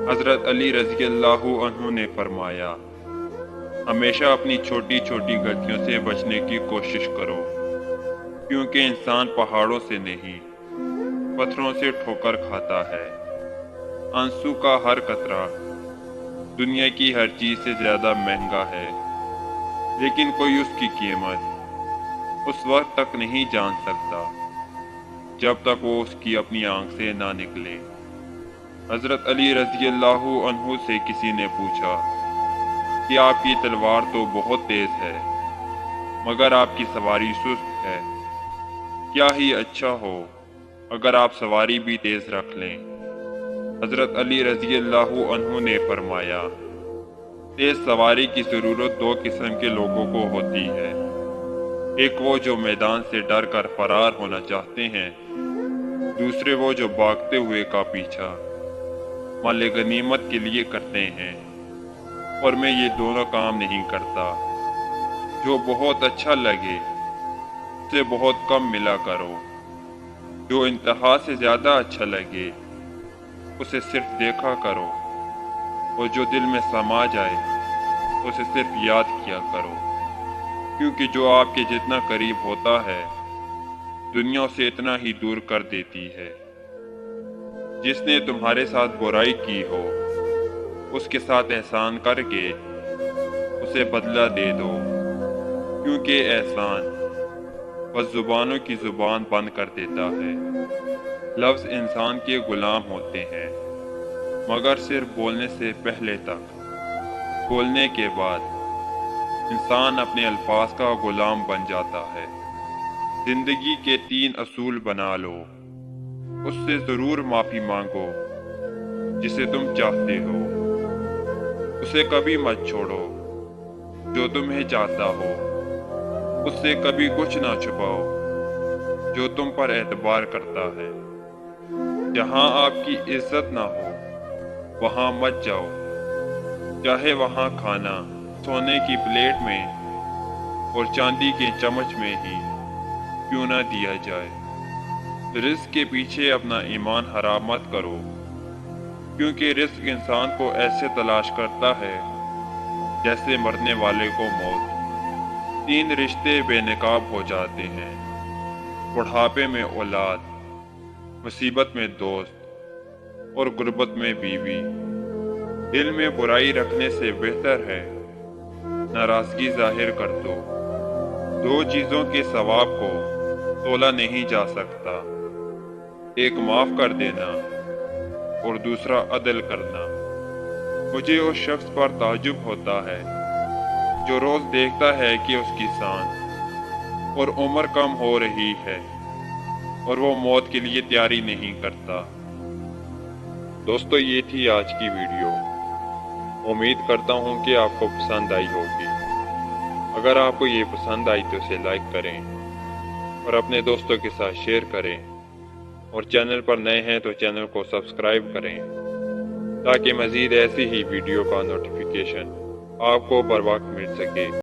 حضرت علی رضی اللہ عنہ نے فرمایا، ہمیشہ اپنی چھوٹی چھوٹی غلطیوں سے بچنے کی کوشش کرو، کیونکہ انسان پہاڑوں سے نہیں پتھروں سے ٹھوکر کھاتا ہے۔ آنسو کا ہر قطرہ دنیا کی ہر چیز سے زیادہ مہنگا ہے، لیکن کوئی اس کی قیمت اس وقت تک نہیں جان سکتا جب تک وہ اس کی اپنی آنکھ سے نہ نکلے۔ حضرت علی رضی اللہ عنہ سے کسی نے پوچھا کہ آپ کی تلوار تو بہت تیز ہے، مگر آپ کی سواری سست ہے، کیا ہی اچھا ہو اگر آپ سواری بھی تیز رکھ لیں۔ حضرت علی رضی اللہ عنہ نے فرمایا، تیز سواری کی ضرورت دو قسم کے لوگوں کو ہوتی ہے، ایک وہ جو میدان سے ڈر کر فرار ہونا چاہتے ہیں، دوسرے وہ جو بھاگتے ہوئے کا پیچھا مال غنیمت کے لیے کرتے ہیں۔ اور میں یہ دونوں کام نہیں کرتا۔ جو بہت اچھا لگے اسے بہت کم ملا کرو، جو انتہا سے زیادہ اچھا لگے اسے صرف دیکھا کرو، اور جو دل میں سما جائے اسے صرف یاد کیا کرو، کیونکہ جو آپ کے جتنا قریب ہوتا ہے دنیا اسے اتنا ہی دور کر دیتی ہے۔ جس نے تمہارے ساتھ برائی کی ہو اس کے ساتھ احسان کر کے اسے بدلہ دے دو، کیونکہ احسان بس زبانوں کی زبان بند کر دیتا ہے۔ لفظ انسان کے غلام ہوتے ہیں، مگر صرف بولنے سے پہلے تک۔ بولنے کے بعد انسان اپنے الفاظ کا غلام بن جاتا ہے۔ زندگی کے 3 اصول بنا لو، اس سے ضرور معافی مانگو جسے تم چاہتے ہو، اسے کبھی مت چھوڑو جو تمہیں چاہتا ہو، اس سے کبھی کچھ نہ چھپاؤ جو تم پر اعتبار کرتا ہے۔ جہاں آپ کی عزت نہ ہو وہاں مت جاؤ، چاہے وہاں کھانا سونے کی پلیٹ میں اور چاندی کے چمچ میں ہی کیوں نہ دیا جائے۔ رزق کے پیچھے اپنا ایمان حرام مت کرو، کیونکہ رزق انسان کو ایسے تلاش کرتا ہے جیسے مرنے والے کو موت۔ 3 رشتے بے نقاب ہو جاتے ہیں، بڑھاپے میں اولاد، مصیبت میں دوست اور غربت میں بیوی۔ دل میں برائی رکھنے سے بہتر ہے ناراضگی ظاہر کر دو۔ 2 چیزوں کے ثواب کو تولا نہیں جا سکتا، ایک معاف کر دینا اور دوسرا عدل کرنا۔ مجھے اس شخص پر تعجب ہوتا ہے جو روز دیکھتا ہے کہ اس کی سان اور عمر کم ہو رہی ہے اور وہ موت کے لیے تیاری نہیں کرتا۔ دوستو، یہ تھی آج کی ویڈیو۔ امید کرتا ہوں کہ آپ کو پسند آئی ہوگی۔ اگر آپ کو یہ پسند آئی تو اسے لائک کریں اور اپنے دوستوں کے ساتھ شیئر کریں، اور چینل پر نئے ہیں تو چینل کو سبسکرائب کریں تاکہ مزید ایسی ہی ویڈیو کا نوٹیفیکیشن آپ کو بر وقت مل سکے۔